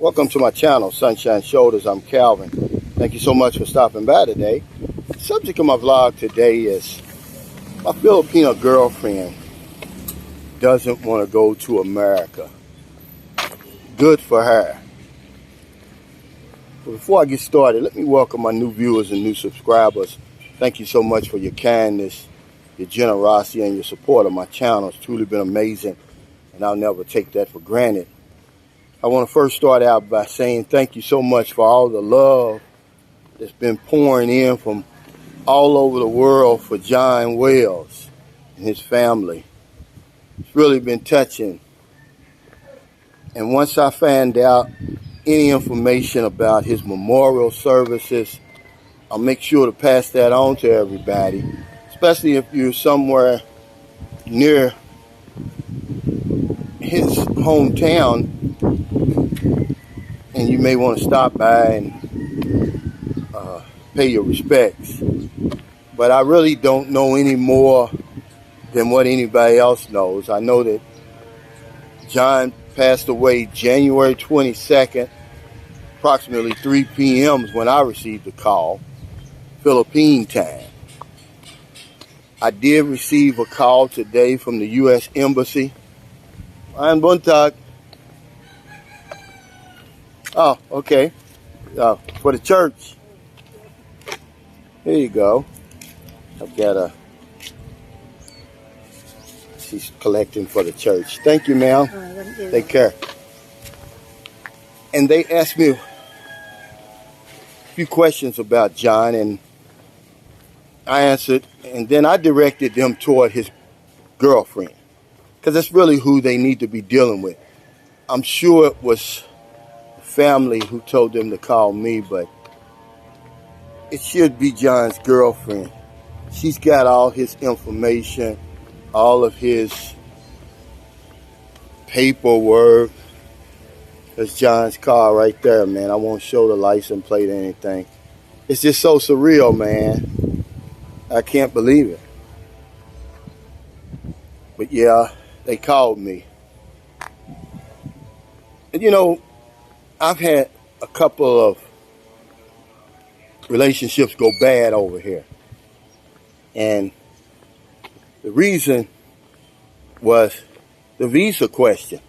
Welcome to my channel, Sunshine Shoulders. I'm Calvin. Thank you so much for stopping by today. The subject of my vlog today is my Filipino girlfriend doesn't want to go to America. Good for her. But before I get started, let me welcome my new viewers and new subscribers. Thank you so much for your kindness, your generosity, and your support of my channel. It's truly been amazing, and I'll never take that for granted. I want to first start out by saying thank you so much for all the love that's been pouring in from all over the world for John Wells and his family. It's really been touching. And once I find out any information about his memorial services, I'll make sure to pass that on to everybody, especially if you're somewhere near his hometown and you may want to stop by and pay your respects. But I really don't know any more than what anybody else knows. I know that John passed away January 22nd, approximately 3 p.m. is when I received the call, Philippine time. I did receive a call today from the U.S. Embassy. I'm Buntag. Oh, okay. For the church. Here you go. I've got she's collecting for the church. Thank you, ma'am. Take care. And they asked me a few questions about John, and I answered, and then I directed them toward his girlfriend, because that's really who they need to be dealing with. I'm sure it was family who told them to call me, but it should be John's girlfriend. She's got all his information, all of his paperwork. There's John's car right there, man. I won't show the license plate or anything. It's just so surreal, man. I can't believe it. But yeah, they called me. And you know, I've had a couple of relationships go bad over here. And the reason was the visa question.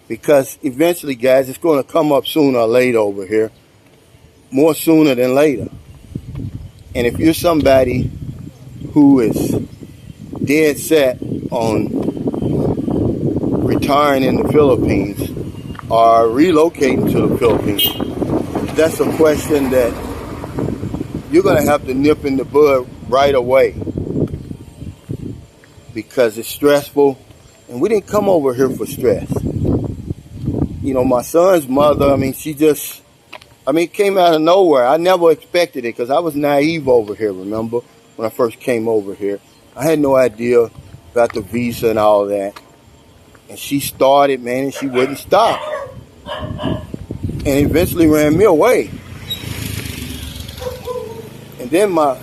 Because eventually, guys, it's going to come up sooner or later over here. More sooner than later. And if you're somebody who is dead set on retiring in the Philippines or relocating to the Philippines, that's a question that you're going to have to nip in the bud right away, because it's stressful, and we didn't come over here for stress. You know, my son's mother, it came out of nowhere. I never expected it, because I was naive over here, remember, when I first came over here. I had no idea about the visa and all that. And she started, man, and she wouldn't stop. And eventually ran me away. And then my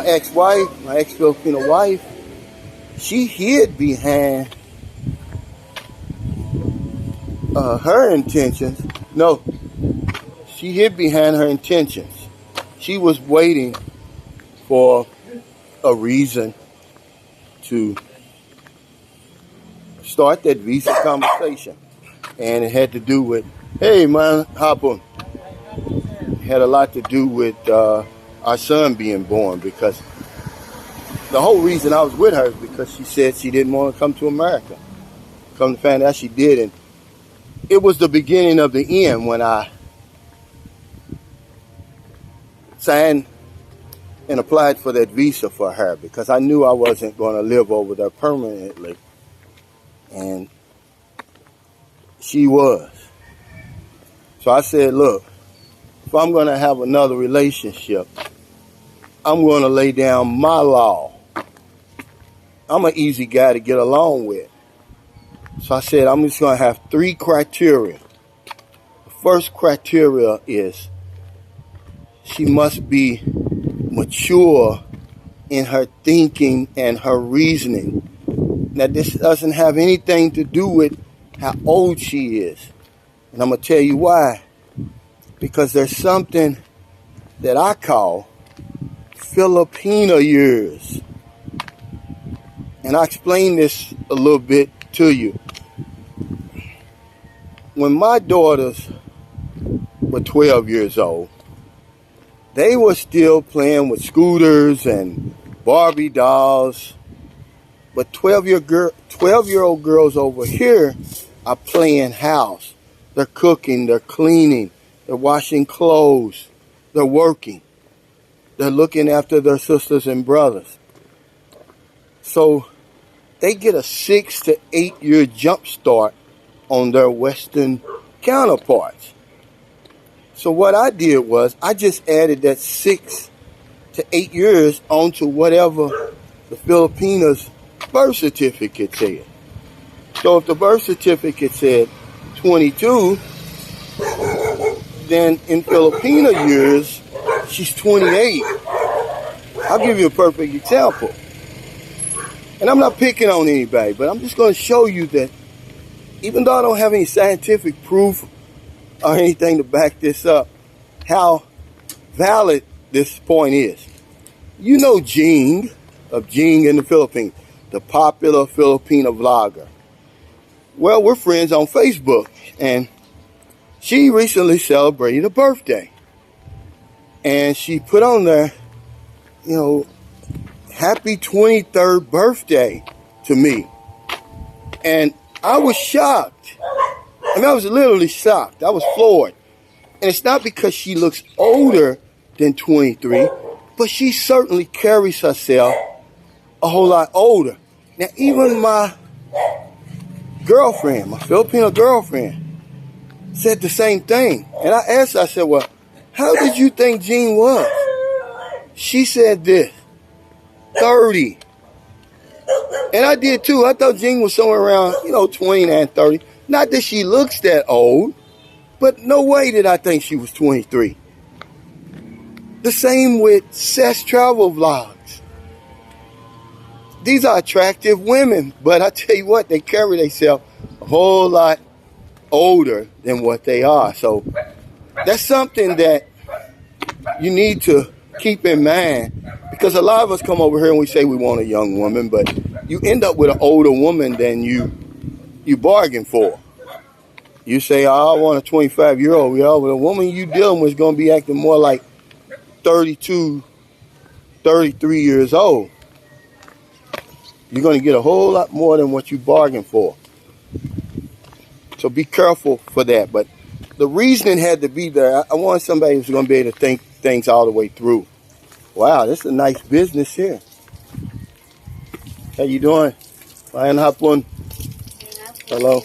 ex-wife, my ex-Filipino wife, she hid behind her intentions. No, she hid behind her intentions. She was waiting for a reason to start that visa conversation. And it had to do with, hey man, hop on. It had a lot to do with our son being born, because the whole reason I was with her is because she said she didn't want to come to America. Come to find out she did, and it was the beginning of the end when I signed and applied for that visa for her, because I knew I wasn't going to live over there permanently. And she was. So I said, look, if I'm going to have another relationship, I'm going to lay down my law. I'm an easy guy to get along with. So I said, I'm just going to have 3 criteria. The first criteria is she must be mature in her thinking and her reasoning. Now, this doesn't have anything to do with how old she is. And I'm going to tell you why. Because there's something that I call Filipina years. And I explain this a little bit to you. When my daughters were 12 years old, they were still playing with scooters and Barbie dolls. But 12-year-old girls over here are playing house. They're cooking, they're cleaning, they're washing clothes, they're working. They're looking after their sisters and brothers. So they get a 6 to 8 year jump start on their Western counterparts. So what I did was I just added that 6 to 8 years onto whatever the Filipinas' birth certificate said. So if the birth certificate said 22, then in Filipina years, she's 28. I'll give you a perfect example. And I'm not picking on anybody, but I'm just going to show you that even though I don't have any scientific proof or anything to back this up, how valid this point is. You know Jing, of Jing in the Philippines, the popular Filipino vlogger. Well, we're friends on Facebook, and she recently celebrated a birthday. And she put on there, you know, happy 23rd birthday to me. And I was shocked. I mean, I was literally shocked. I was floored. And it's not because she looks older than 23, but she certainly carries herself a whole lot older. Now, even my girlfriend, my Filipino girlfriend, said the same thing. And I asked her, I said, well, how did you think Jean was? She said this, 30. And I did too. I thought Jean was somewhere around, 29, 30. Not that she looks that old, but no way did I think she was 23. The same with Seth's travel vlogs. These are attractive women, but I tell you what, they carry themselves a whole lot older than what they are. So that's something that you need to keep in mind, because a lot of us come over here and we say we want a young woman, but you end up with an older woman than you bargain for. You say, oh, I want a 25-year-old. Yeah, but the woman you dealing with is going to be acting more like 32, 33 years old. You're going to get a whole lot more than what you bargained for. So be careful for that. But the reasoning had to be there. I want somebody who's going to be able to think things all the way through. Wow, this is a nice business here. How you doing? Ryan Hapon. Hello.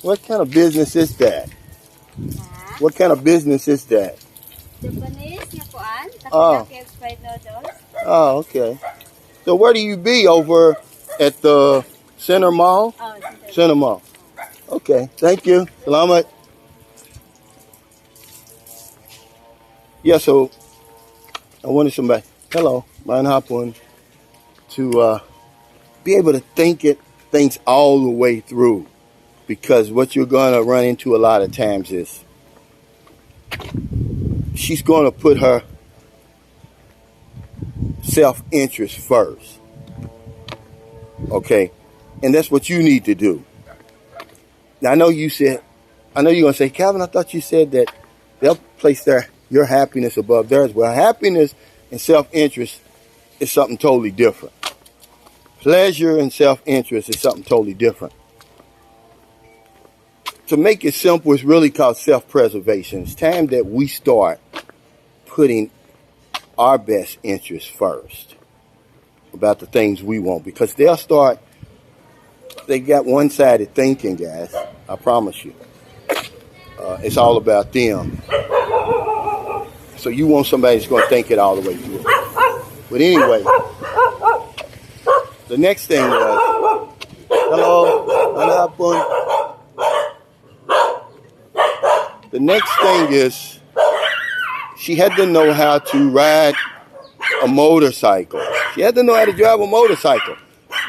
What kind of business is that? What kind of business is that? Japanese, yakuan, takoyaki fried noodles. Oh, okay. So where do you be? Over at the Center Mall? Oh, Center Mall. Okay, thank you. Salamat. Yeah, so I wanted somebody, hello, Ryan Hapon, to be able to things all the way through. Because what you're going to run into a lot of times is she's going to put her self-interest first. Okay? And that's what you need to do. Now, I know you're going to say, Calvin, I thought you said that they'll place your happiness above theirs. Well, happiness and self-interest is something totally different. Pleasure and self-interest is something totally different. To make it simple, it's really called self-preservation. It's time that we start putting our best interests first about the things we want, because they got one-sided thinking, guys. I promise you. It's all about them. So you want somebody that's going to think it all the way through. But anyway, the next thing was, hello, ano hapon? The next thing is, she had to know how to ride a motorcycle. She had to know how to drive a motorcycle.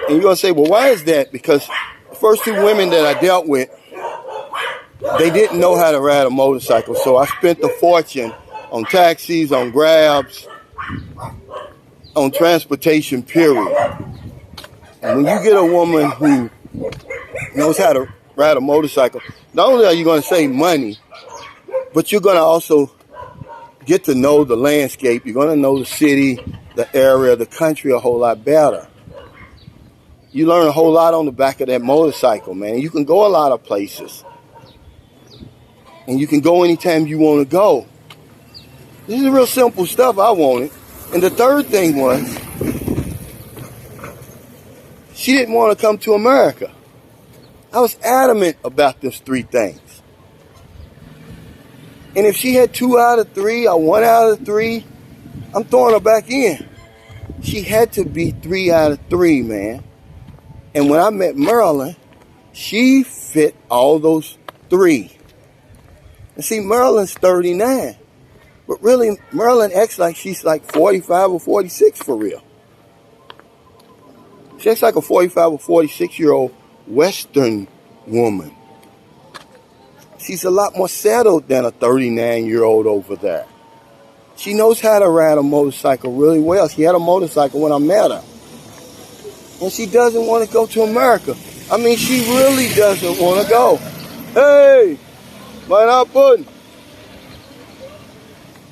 And you're going to say, well, why is that? Because the first two women that I dealt with, they didn't know how to ride a motorcycle. So I spent a fortune on taxis, on Grabs, on transportation, period. And when you get a woman who knows how to ride a motorcycle, not only are you going to save money, but you're going to also get to know the landscape. You're going to know the city, the area, the country a whole lot better. You learn a whole lot on the back of that motorcycle, man. You can go a lot of places. And you can go anytime you want to go. This is real simple stuff I wanted. And the third thing was, she didn't want to come to America. I was adamant about those three things. And if she had 2 out of 3 or 1 out of 3, I'm throwing her back in. She had to be 3 out of 3, man. And when I met Marilyn, she fit all those 3. And see, Marilyn's 39. But really, Marilyn acts like she's like 45 or 46 for real. She acts like a 45 or 46-year-old Western woman. She's a lot more settled than a 39-year-old over there. She knows how to ride a motorcycle really well. She had a motorcycle when I met her. And she doesn't want to go to America. I mean, she really doesn't want to go. Hey, why not putting?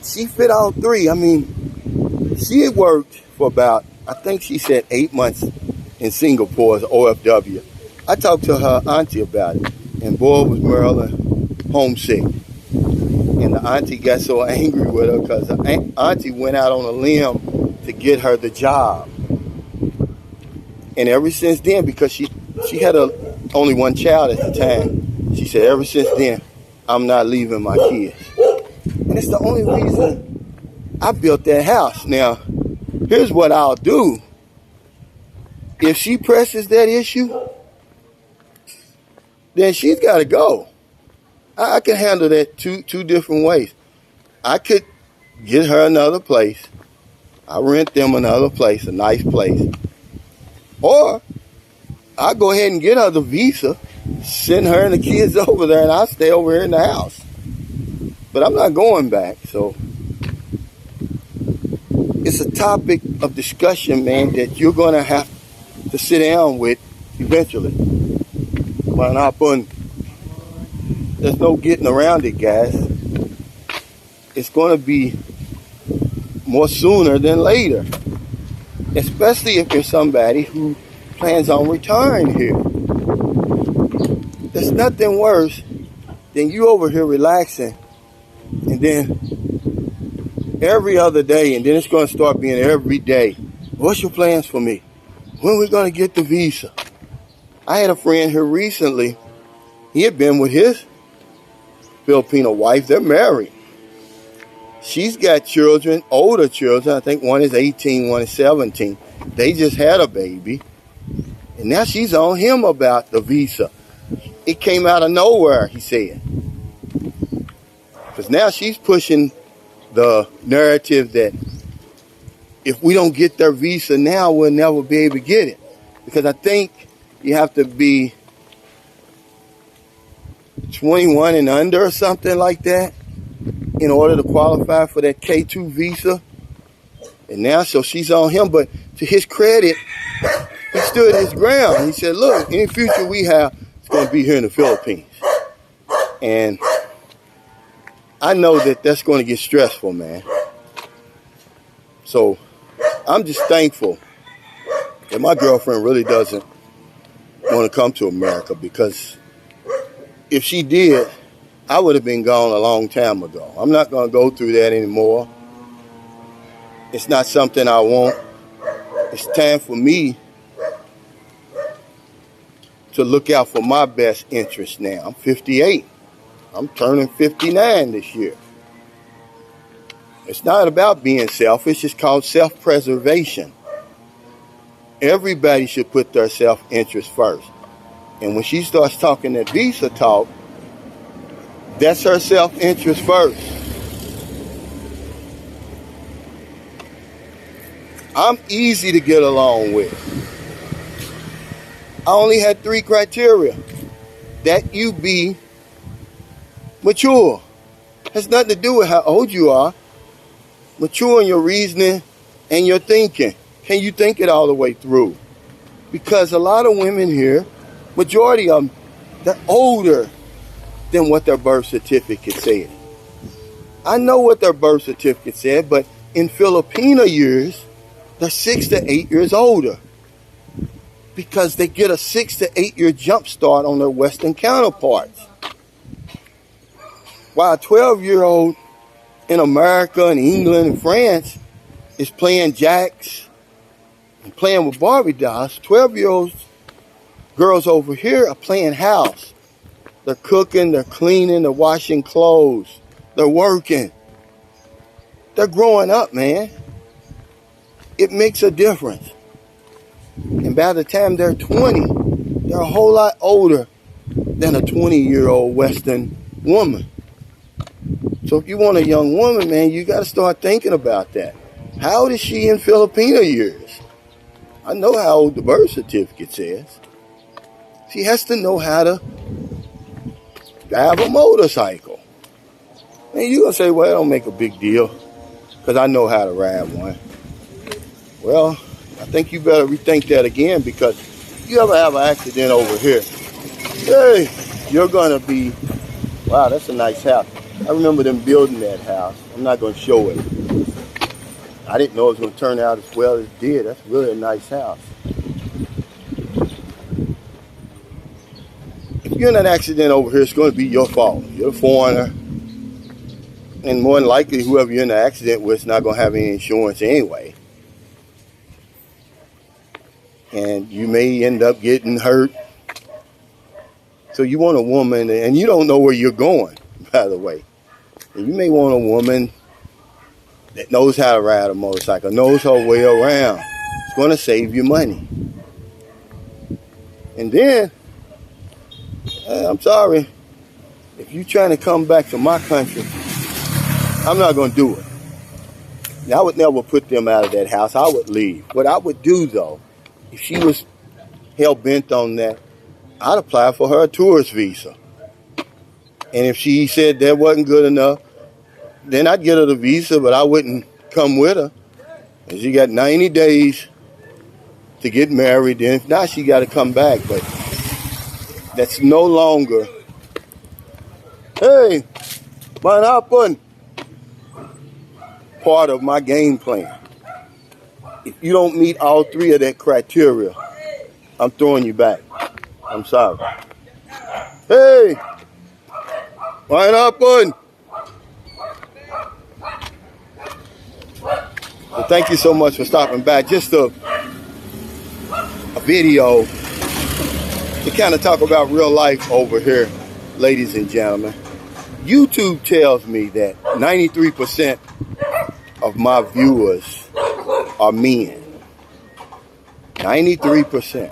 She fit all 3. I mean, she had worked for about, I think she said 8 months in Singapore as OFW. I talked to her auntie about it. And boy, was Marilyn homesick. And the auntie got so angry with her because the auntie went out on a limb to get her the job. And ever since then, because she had only one child at the time, she said, ever since then, I'm not leaving my kids. And it's the only reason I built that house. Now, here's what I'll do. If she presses that issue, then she's got to go. I can handle that two different ways. I could get her another place. I rent them another place, a nice place. Or I'll go ahead and get her the visa, send her and the kids over there, and I'll stay over here in the house. But I'm not going back, so it's a topic of discussion, man, that you're going to have to sit down with eventually. Well, there's no getting around it, guys. It's going to be more sooner than later. Especially if you're somebody who plans on retiring here. There's nothing worse than you over here relaxing, and then every other day, and then it's going to start being every day. What's your plans for me? When are we going to get the visa? I had a friend here recently. He had been with his Filipino wife. They're married. She's got children, older children. I think one is 18, one is 17. They just had a baby. And now she's on him about the visa. It came out of nowhere, he said. Because now she's pushing the narrative that if we don't get their visa now, we'll never be able to get it. Because I think you have to be 21 and under or something like that in order to qualify for that K2 visa. And now, so she's on him. But to his credit, he stood his ground. He said, look, any future we have, it's going to be here in the Philippines. And I know that that's going to get stressful, man. So I'm just thankful that my girlfriend really doesn't want to come to America, because if she did, I would have been gone a long time ago. I'm not going to go through that anymore. It's not something I want. It's time for me to look out for my best interest now. I'm 58. I'm turning 59 this year. It's not about being selfish. It's called self-preservation. Everybody should put their self-interest first. And when she starts talking that visa talk, that's her self-interest first. I'm easy to get along with. I only had 3 criteria. That you be Mature. Has nothing to do with how old you are. Mature in your reasoning and your thinking. Can you think it all the way through? Because a lot of women here, majority of them, they're older than what their birth certificate said. I know what their birth certificate said, but in Filipina years, they're 6 to 8 years older. Because they get a 6 to 8 year jump start on their Western counterparts. While a 12-year-old in America and England and France is playing jacks and playing with Barbie dolls, 12-year-old girls over here are playing house. They're cooking, they're cleaning, they're washing clothes, they're working. They're growing up, man. It makes a difference. And by the time they're 20, they're a whole lot older than a 20-year-old Western woman. So if you want a young woman, man, you got to start thinking about that. How old is she in Filipina years? I know how old the birth certificate says. She has to know how to drive a motorcycle. And you're going to say, well, it don't make a big deal because I know how to ride one. Well, I think you better rethink that again, because if you ever have an accident over here, hey, you're going to be, wow, that's a nice house. I remember them building that house. I'm not going to show it. I didn't know it was going to turn out as well as it did. That's really a nice house. If you're in an accident over here, it's going to be your fault. You're a foreigner. And more than likely, whoever you're in the accident with is not going to have any insurance anyway. And you may end up getting hurt. So you want a woman, and you don't know where you're going, by the way. And you may want a woman that knows how to ride a motorcycle, knows her way around. It's going to save you money. And then, I'm sorry, if you're trying to come back to my country, I'm not going to do it. Now, I would never put them out of that house. I would leave. What I would do, though, if she was hell-bent on that, I'd apply for her a tourist visa. And if she said that wasn't good enough, then I'd get her the visa, but I wouldn't come with her. And she got 90 days to get married. And if not, she got to come back. But that's no longer, hey, what happened? Part of my game plan. If you don't meet all three of that criteria, I'm throwing you back. I'm sorry. Hey, what happened? Well, thank you so much for stopping by. Just a video to kind of talk about real life over here, ladies and gentlemen. YouTube tells me that 93% of my viewers are men. 93%.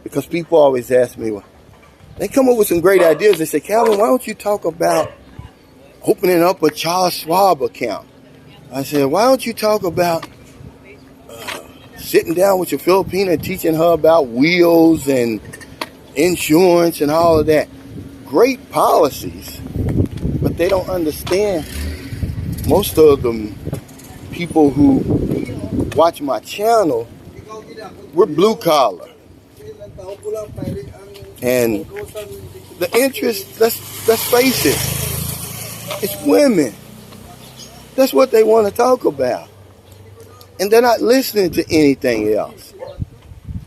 Because people always ask me, well, they come up with some great ideas. They say, Calvin, why don't you talk about opening up a Charles Schwab account? I said, why don't you talk about sitting down with your Filipina and teaching her about wheels and insurance and all of that? Great policies, but they don't understand. Most of them people who watch my channel, we're blue collar. And the interest, let's face it, it's women. That's what they want to talk about. And they're not listening to anything else.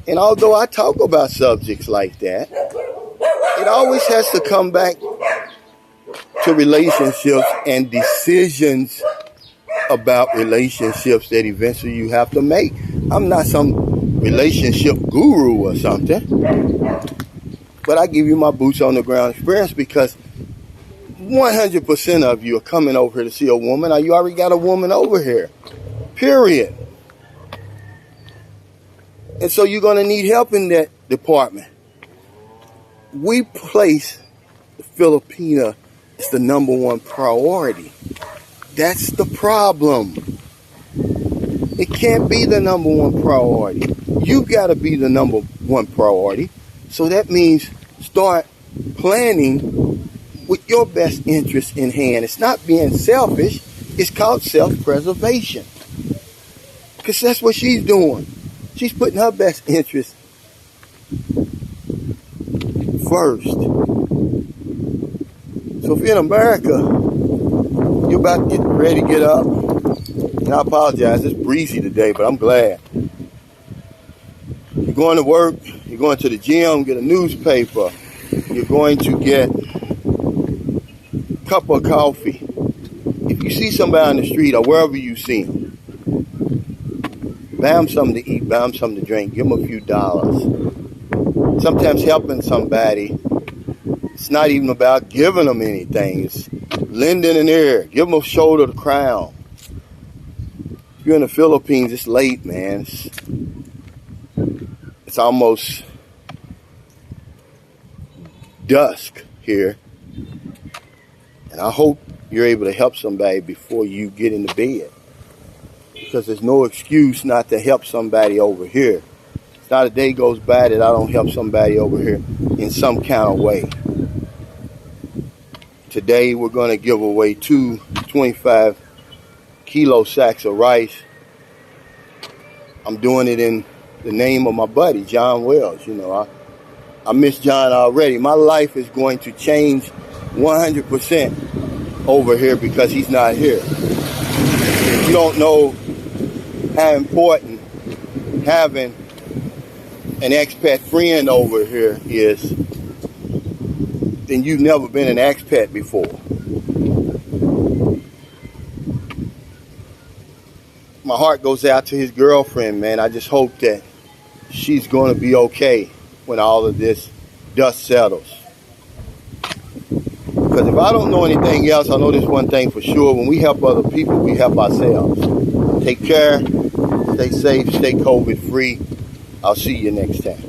And although I talk about subjects like that, it always has to come back to relationships and decisions about relationships that eventually you have to make. I'm not some relationship guru or something, but I give you my boots on the ground experience, because 100% of you are coming over here to see a woman, or you already got a woman over here, period. And so you're going to need help in that department. We place the Filipina as the number one priority. That's the problem. It can't be the number one priority. You got to be the number one priority. So that means start planning with your best interest in hand. It's not being selfish. It's called self-preservation. Because that's what she's doing. She's putting her best interest first. So if you're in America, you're about to get ready to get up. And I apologize, it's breezy today, but I'm glad. You're going to work, you're going to the gym, get a newspaper, you're going to get a cup of coffee. If you see somebody on the street or wherever you see them, buy them something to eat, buy them something to drink, give them a few dollars. Sometimes helping somebody, it's not even about giving them anything. It's lending an ear, give them a shoulder to cry on. If you're in the Philippines, it's late, man. It's almost dusk here. And I hope you're able to help somebody before you get into bed. Because there's no excuse not to help somebody over here. It's not a day goes by that I don't help somebody over here in some kind of way. Today we're going to give away 2 25-kilo sacks of rice. I'm doing it in the name of my buddy, John Wells. You know, I miss John already. My life is going to change 100% over here because he's not here. If you don't know how important having an expat friend over here is, then you've never been an expat before. My heart goes out to his girlfriend, man. I just hope that she's going to be okay when all of this dust settles. Because if I don't know anything else, I know this one thing for sure. When we help other people, we help ourselves. Take care, stay safe, stay COVID free. I'll see you next time.